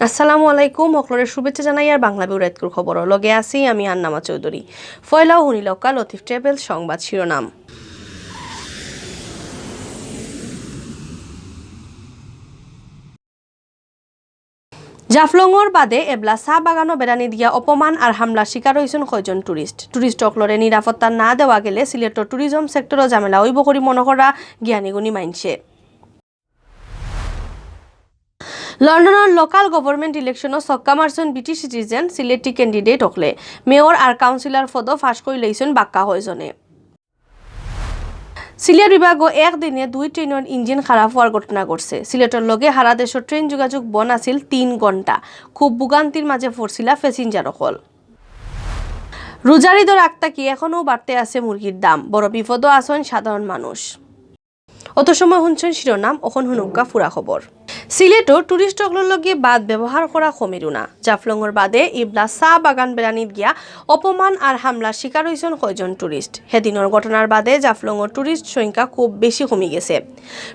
আসসালামু আলাইকুম অখলরের শুভেচ্ছা জানাই আর বাংলাভিউ রাতকুর খবর লগে আছি আমি আন্নামা চৌধুরী ফয়লাও হুনিলকা লতিফ ট্রাভেলস সংবাদ শিরোনাম জাফলংর বাদে এবলা চাহ বাগানো বেড়ানি দিয়া অপমান আর হামলা শিকার হয়েছেন কয়জন টুরিস্ট অকলরে নিরাপত্তা না দেওয়া গেলে সিলেটর ট্যুরিজম সেক্টরও ঝামেলা হইব করি মনে করা জ্ঞানীগুণী মানছে। লন্ডনের লোকাল গভর্নমেন্ট ইলেকশনও ছক্কা মারছেন ব্রিটিশ সিটিজেন সিলেটি ক্যান্ডিডেট হকলে মেয়র আর কাউন্সিলর পদও ফাঁস করে লইছেন বাক্কা হয়জনে। সিলেট বিভাগও একদিনে 2 ট্রেনের ইঞ্জিন খারাপ হওয়ার ঘটনা ঘটছে। সিলেটের লগে সারা দেশের ট্রেন যোগাযোগ বন্ধ আছিল 3 ঘন্টা। খুব ভোগান্তির মাঝে পড়ছিলা প্যাসেঞ্জার হল। রোজার ঈদের আগতাকি এখনও বাড়তে আছে মুরগির দাম, বড় বিপদও আছেন সাধারণ মানুষ। অত সময় শুনছেন শিরোনাম, এখন হুনুকা ফুরা খবর। সিলেটও টুরিস্ট অকলর লগে বাদ ব্যবহার করা কমিরু না। জাফলংর বাদে ইবলা চাহ বাগান বেড়ানিত গিয়া অপমান আর হামলার শিকার হয়েছেন কয়জন টুরিস্ট। সেদিনের ঘটনার বাদে জাফলংর টুরিস্ট সংখ্যা খুব বেশি কমি গেছে।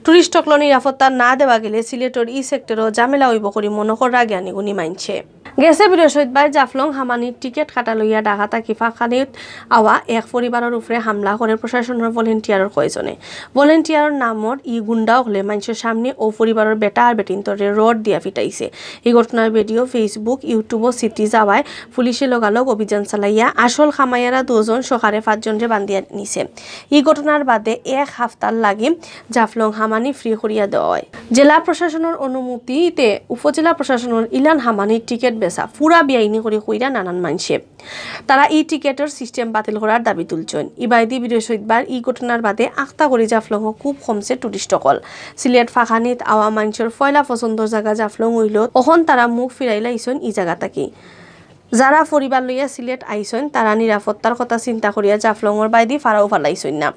টুরিস্ট অকলর নিরাপত্তা না দেওয়া গেলে সিলেটর ই সেক্টরও ঝামেলা হইব করি মনে করা জ্ঞানীগুণী মানছে। গেছে বৃহস্পতিবার জাফলং হামানির টিকেট কাটা লইয়া ডাকাতা কিফাখানিত আওয়া এক পরিবারের উপরে হামলা করে প্রশাসনের ভলেন্টিয়ারের কয়জনে। ভলেন্টিয়ারের নামর ই গুন্ডা হলে মানুষের সামনে ও পরিবারের বেটা আর বেটিন্তরে রড দিয়া ফিটাইছে। এই ঘটনার ভিডিও ফেসবুক ইউটিউবও সিটি যাওয়ায় পুলিশে লগালগ অভিযান চালাইয়া আসল খামাইয়ারা 2 জন সকালে 5 জনরে বান্ধিয়া নিছে। এই ঘটনার বাদে এক হাফতার লাগি জাফলং হামানি ফ্রি করিয়া দেওয়া হয়। জেলা প্রশাসনের অনুমতিতে উপজেলা প্রশাসনের ইলান হামানির টিকেট বেচা পুরা বেআইনি করে কইরা নানান মানছে। তারা ই টিকেটের সিস্টেম বাতিল করার দাবি তুলছেন। ইবাইদি বৃহস্পতিবার ই ঘটনার বাদে আখতা করে জাফলং খুব কমছে টুরিস্ট অকল। সিলেট ফাখানিত আওয়া মানুষের ফয়লা পছন্দর জায়গা জাফলং হইল অখন তারা মুখ ফিরাইলা আইসন ই জায়গা থাকি। যারা পরিবার লইয়া সিলেট আইসন তারা নিরাপত্তার কথা চিন্তা করিয়া জাফলংর বাইদি ফারাও ফালাইছন না।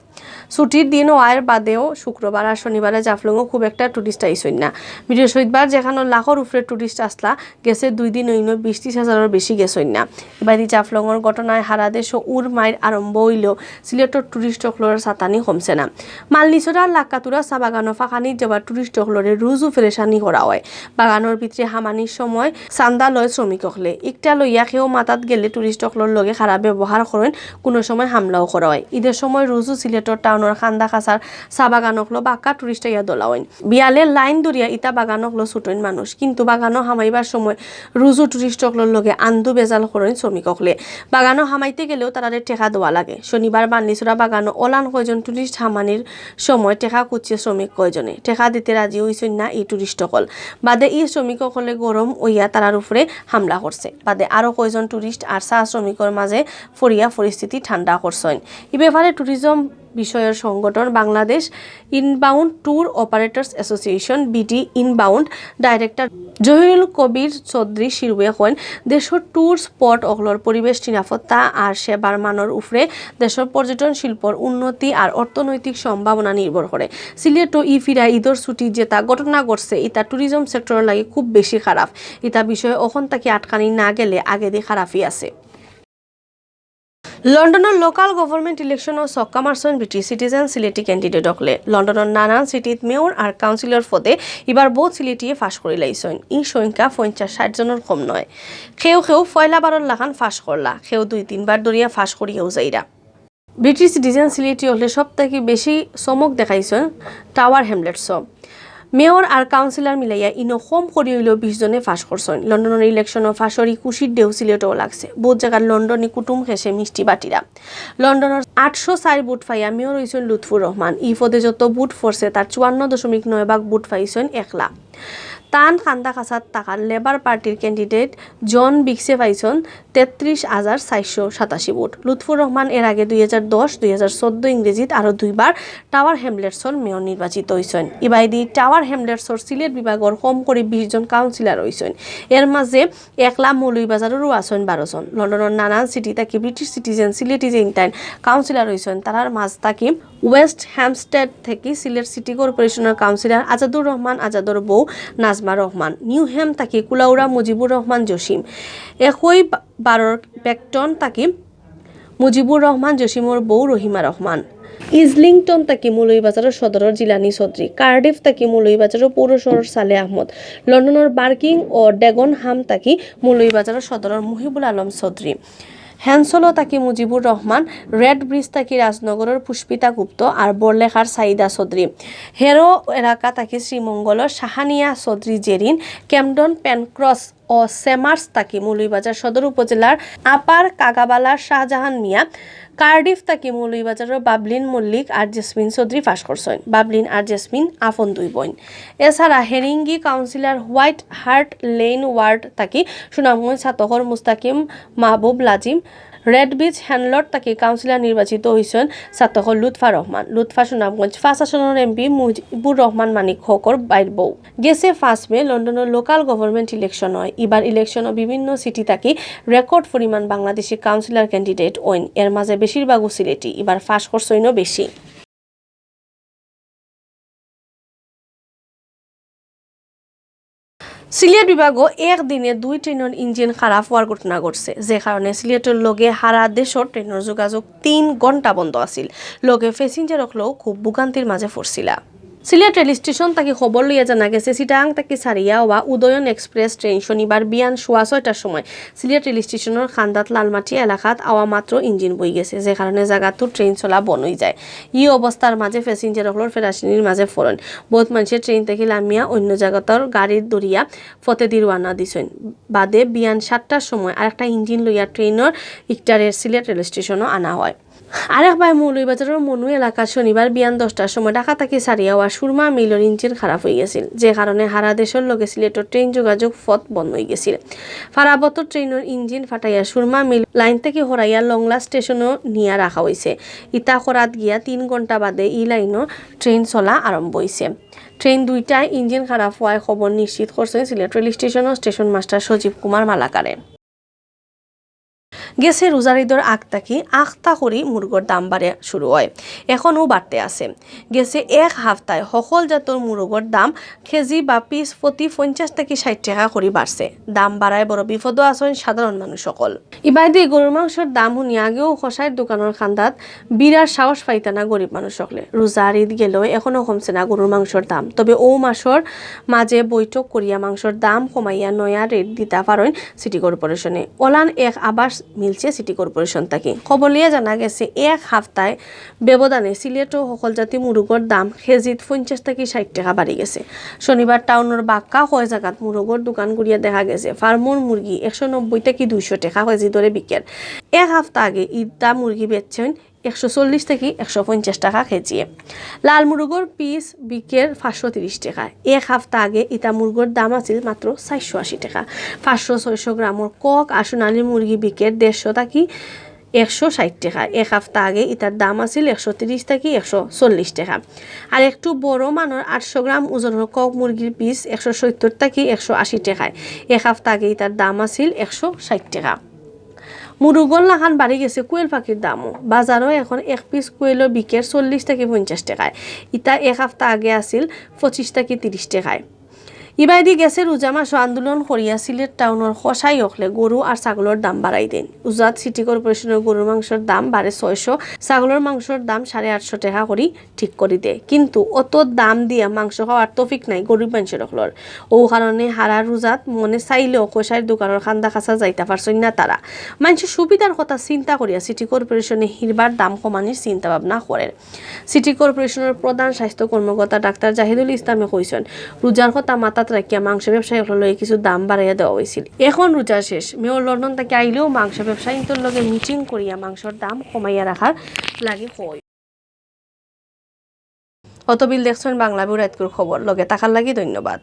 ছুটির দিন হওয়ার বাদেও শুক্রবার আর শনিবারে জাফলংও খুব একটা টুরিস্ট আইসন না। বৃহস্পতিবার যেখানে লাখর উপরে টুরিস্ট আসলা গেছে 2 দিন হইল 20-30 হাজারের বেশি গেছন না। বাইদি জাফলংর ঘটনায় হারা দেশ উর মাইর আরম্ভ হইল সিলেটর টুরিস্ট অকলর সাতানি কমছে না। মালনিচড়ার লাক্কাতুরা চা বাগানো ফাঁকানির যাবার টুরিস্ট অকলরে রুজু ফেরেশানি করা হয়। বাগানোর ভিতরে হামানির সময় চান্দা লয় শ্রমিক অকলে একটা লইয়া কেউ মাতাত গেলে টুরিস্ট অকলর লগে খারাপ ব্যবহার করেন, কোনো সময় হামলাও করা হয়। ঈদের সময় রুজু সিলেটর টাউনের খান্দা খাসার চা বাগান অকলো বাক্কা টুরিস্ট ইয়া দলা হইন। বিয়ালে লাইন দরিয়া ইতা বাগান অকলো ছুটেন মানুষ, কিন্তু বাগানো হামাইবার সময় রুজু টুরিস্ট অকলর লগে আন্দু বেজাল করেন শ্রমিক অকলে। বাগানো হামাইতে গেলেও তারারে টেকা দেওয়া লাগে। শনিবার বান্নিছড়া বাগানো অলান কয়জন টুরিস্ট হামানির সময় টেকা কুচ্ছে শ্রমিক কয়জনে টেকা দিতে রাজি হইছেন না এই টুরিস্ট অকল। বাদে এই শ্রমিক অকলে গরম হইয়া তারার উপরে হামলা করছে। বাদে আরো কয়জন টুরিস্ট আর চা শ্রমিকের মাঝে ফরিয়া পরিস্থিতি ঠান্ডা করছেন। এই ব্যাপারে ট্যুরিজম বিষয়ের সংগঠন Bangladesh inbound tour operators association BD inbound director Zahirul Kabir Chowdhury শিরুয়ে কইন দেশের ট্যুর স্পট অকলর পরিবেশ নিরাপত্তা আর সেবার মানের উপরে দেশের পর্যটন শিল্পর উন্নতি আর অর্থনৈতিক সম্ভাবনা নির্ভর করে। সিলেট ই ফিরা ঈদের ছুটি যেটা ঘটনা ঘটছে ইতা ট্যুরিজম সেক্টরের লাগে খুব বেশি খারাপ। ইতা বিষয়ে অখন তাকে আটকানি না গেলে আগে দিয়ে খারাপই আছে। লন্ডনের লোকাল গভর্নমেন্ট ইলেকশনও ছক্কা মারছেন ব্রিটিশ সিটিজেন সিলেটি ক্যান্ডিডেট হকলে। লন্ডনের নানান সিটিত মেয়র আর কাউন্সিলর পদে এবার বহুত সিলেটিয়ে ফাঁস করে লাইছেন। এই সংখ্যা 50-60 জনের কম নয়। কেউ ফয়লা বারর লাখান ফাঁস করলা, কেউ 2-3 বার দরিয়া ফাঁস করিয়াও যাইরা। ব্রিটিশ সিটিজেন সিলেটি হলে সব থেকে বেশি চমক দেখাইছেন টাওয়ার হ্যামলেটসও। মেয়র আর কাউন্সিলর মিলাইয়া ইনো কম করি হইলেও 20 জনে ফাঁস করছেন। লন্ডনের ইলেকশনও ফাঁসরি কুশির ঢেউ সিলেটও লাগছে। বহুত জায়গার লন্ডনী কুটুম খেসে মিষ্টি বাটিরা। লন্ডনের 804 বুট ফাইয়া মেয়র হইছেন লুৎফুর রহমান। ই পদে যত বুট ফরছে তার 54.9% বুট ফাইছেন একলা। তান খান্দা খাসাত টাকার লেবার পার্টির ক্যান্ডিডেট জন বিক্সে পাইছেন 33,487 ভোট। লুৎফুর রহমান এর আগে 2010-2014 ইংরেজিত আরও 2 বার টাওয়ার হ্যামলেটসর মেয়র নির্বাচিত হয়েছেন। ইবাইদি টাওয়ার হ্যামলেটসর সিলেট বিভাগের কম করে 20 জন কাউন্সিলর হয়েছেন। এর মাঝে একলা মৌলভীবাজারেরও আছেন 12 জন। লন্ডনের নানান সিটি থাকি ব্রিটিশ সিটিজেন সিলেটি যে ইন্টাইন কাউন্সিলর হয়েছেন তারার মাঝ থাকি ওয়েস্ট হ্যামস্টেড থেকে সিলেট সিটি কর্পোরেশনের কাউন্সিলর আজাদুর রহমান আজাদর বউ নাজমা রহমান, নিউ হ্যাম তাকি কুলাউড়া মুজিবুর রহমান জসিম, একই 12 বেকটন তাকি মুজিবুর রহমান জসিমর বউ রহিমা রহমান, ইজলিংটন তাকি মৌলভীবাজারের সদরের জিলানি চৌধুরী, কার্ডিফ তাকি মৌলভীবাজারের পৌর শহরের সালে আহমদ, লন্ডনের বার্কিং ও ডেগনহাম তাকি মৌলভীবাজারের সদরের মুহিবুল আলম চৌধুরী, হ্যান্সলো তাকি মুজিবুর রহমান, রেড ব্রিজ তাকি রাজনগরের পুষ্পিতা গুপ্ত আর বরলেখার সাইদা চৌধুরী, হেরো এলাকা তাকি শ্রীমঙ্গলের শাহানিয়া চৌধুরী জেরিন, ক্যামডন পেনক্রস ও সেমার্স তাকি মৌলভীবাজার সদর উপজেলার আপার কাগাবালার শাহজাহান মিয়া, কার্ডিফ তাকি মৌলভীবাজারের বাবলিন মল্লিক আর জেসমিন চৌধুরী ফাঁস করছেন। বাবলিন আর জেসমিন আপন দুই বোন। এছাড়া Haringey councillor White Hart Lane ward তাকি সুনামগঞ্জ ছাতকর মুস্তাকিম মাহবুব লাজিম, রেড বিচ হ্যান্ডলট তাকে কাউন্সিলর নির্বাচিত হয়েছেন ছাত্রকর লুৎফা রহমান। লুৎফা সুনামগঞ্জ 5 আসনের এমপি মুজিবুর রহমান মানিক হকর বাইর বউ। গেছে 5 মে লন্ডনের লোকাল গভর্নমেন্ট ইলেকশন হয়। এবার ইলেকশনও বিভিন্ন সিটি থাকি রেকর্ড পরিমাণ বাংলাদেশি কাউন্সিলর ক্যান্ডিডেট ওইন, এর মাঝে বেশিরভাগও সিলেটি। এবার ফাঁস করছইনও বেশি। সিলেট বিভাগও একদিনে 2 ট্রেনের ইঞ্জিন খারাপ হওয়ার ঘটনা ঘটছে, যে কারণে সিলেটের লগে হারা দেশের ট্রেনের যোগাযোগ 3 ঘন্টা বন্ধ আছিল। লগে প্যাসেঞ্জার হলেও খুব ভোগান্তির মাঝে পড়ছিলা। সিলেট রেল স্টেশন তাকে খবর লইয়া জানা গেছে চিটাং তাকে সারিয়া হওয়া উদয়ন এক্সপ্রেস ট্রেন শনিবার বিয়ান 6:15টার সময় সিলেট রেল স্টেশনের খান্দাত লালমাটি এলাকাত আওয়া মাত্র ইঞ্জিন বই গেছে, যে কারণে জায়গাতো ট্রেন চলা বন্ধ হয়ে যায়। এই অবস্থার মাঝে প্যাসেঞ্জার হলোর ফেরাসিনীর মাঝে ফোরন বহুত মানুষের ট্রেন থেকে নামিয়া অন্য জায়গাতর গাড়ির দরিয়া ফতেদি রওনা দিছেন। বাদে বিয়ান 7টার সময় আরেকটা ইঞ্জিন লইয়া ট্রেনের ইকটারের সিলেট রেল স্টেশনও আনা হয়। আরেকবার মৌলভীবাজারের মনু এলাকা শনিবার বিয়ান 10টার সময় ঢাকা থেকে সারিয়া হওয়া সুরমা মিলের ইঞ্জিন খারাপ হয়ে গেছিল, যে কারণে হারা দেশের লগে সিলেটের ট্রেন যোগাযোগ পথ বন্ধ হয়ে গেছিল। ফারাবতর ট্রেনের ইঞ্জিন ফাটাইয়া সুরমা মিল লাইন থেকে হরাইয়া লংলা স্টেশনও নিয়ে রাখা হয়েছে। ইতা করাত গিয়া 3 ঘন্টা বাদে ই লাইনও ট্রেন চলা আরম্ভ হয়েছে। ট্রেন 2টায় ইঞ্জিন খারাপ হওয়ার খবর নিশ্চিত করছেন সিলেট রেল স্টেশনের স্টেশন মাস্টার সজীব কুমার মালাকারে। গেছে রোজার ঈদের আগ থাকি আখতা করি মুরগর দাম বাড়ে শুরু হয়, এখনও বাড়তে আছে। গেছে এক সপ্তাহে সকল জাতর মুরগর দাম কেজি বা পিস প্রতি 50 থেকে 60 টাকা করে বাড়ছে। দাম বাড়ায় বড় বিপদও আছেন সাধারণ মানুষ সকল। ইবাইদি গরুর মাংসের দাম শুনি আগেও খসাইয়ের দোকানের খান্দাত বিরাট সাহস পাইতা না গরিব মানুষ সকলে। রোজার ঈদ গেলেও এখনও কমছে না গরুর মাংসর দাম, তবে ও মাসের মাঝে বৈঠক করিয়া মাংসর দাম কমাইয়া নয়া রেট দিতে পারেন সিটি কর্পোরেশনে। ওলান এক আবাস মিলছে সিটি কর্পোরেশন থেকে। খবর লিয়ে জানা গেছে এক সপ্তাহে ব্যবধানে সিলেট ও সকল জাতি মুরগর দাম কেজিত 50 থেকে 60 টাকা বাড়ি গেছে। শনিবার টাউনের বাক্কা হয় জায়গাত মুরগর দোকান গুড়িয়া দেখা গেছে ফার্মর মুরগি 190 থেকে 200 টাকা কেজি দরে বিকেল। এক সপ্তাহ আগে ঈদটা মুরগি বেচছেন 140 থেকে 150 টাকা কেজি। লাল মুরগর পিস বিকের 530 টাকা। এক সপ্তাহ আগে ইটা মুরগর দাম আছিল মাত্র 480 টাকা। 500-600 গ্রামের কক আর সোনালী মুরগি বিকের 150 থেকে 160 টাকা। এক সপ্তাহ আগে ইটার দাম আছিল 130 থেকে 140 টাকা। আর একটু বড় মানের 800 গ্রাম ওজনের কক মুরগির পিস 170 থেকে 180 টাকায়। এক সপ্তাহ আগে ইটার দাম আছিল 160 টাকা। মুরগল লাখান বাড়ি গেছে কোয়েল পাখির দামও। বাজারও এখন এক পিস কোয়েলও বিকের 40 থেকে 50 টাকায়। ইটা এক সপ্তাহ আগে আছিল 25 থেকে 30 টাকায়। ইবাইদি গেছে রোজা মাসও আন্দোলন করিয়া সিলেট টাউনের খসাই হকলে গরু আর ছাগলের দাম বাড়াই দেন। উজাত সিটি কর্পোরেশনের গরুর মাংসের দাম বাড়ে 600, ছাগলের মাংসের দাম 850 টাকা করে ঠিক করে দেয়। কিন্তু অত দাম দিয়া মাংস খাওয়ার তৌফিক নাই গরিব মানুষের হকলর। ও কারণে হারা রোজাত মনে চাইলেও খসাইয়ের দোকানের খান্দা খাসা যাইতে পারছেন না তারা। মানুষের সুবিধার কথা চিন্তা করিয়া সিটি কর্পোরেশনে হিরবার দাম কমানির চিন্তা ভাবনা করেন। সিটি কর্পোরেশনের প্রধান স্বাস্থ্য কর্মকর্তা ডাক্তার জাহিদুল ইসলামে কইছেন রোজার কথা মাথা রাখিয়া মাংস ব্যবসায়ী লগে কিছু দাম বাড়াইয়া দেওয়া হয়েছিল। এখন রোজা শেষ, মেয়র লন্ডন থেকে আইলেও মাংস ব্যবসায়ীদের লগে মিটিং করিয়া মাংসর দাম কমাইয়া রাখার লাগে হয়। অতবিল দেখছেন বাংলাভিউ রাতকুর খবর, লগে থাকার লাগি ধন্যবাদ।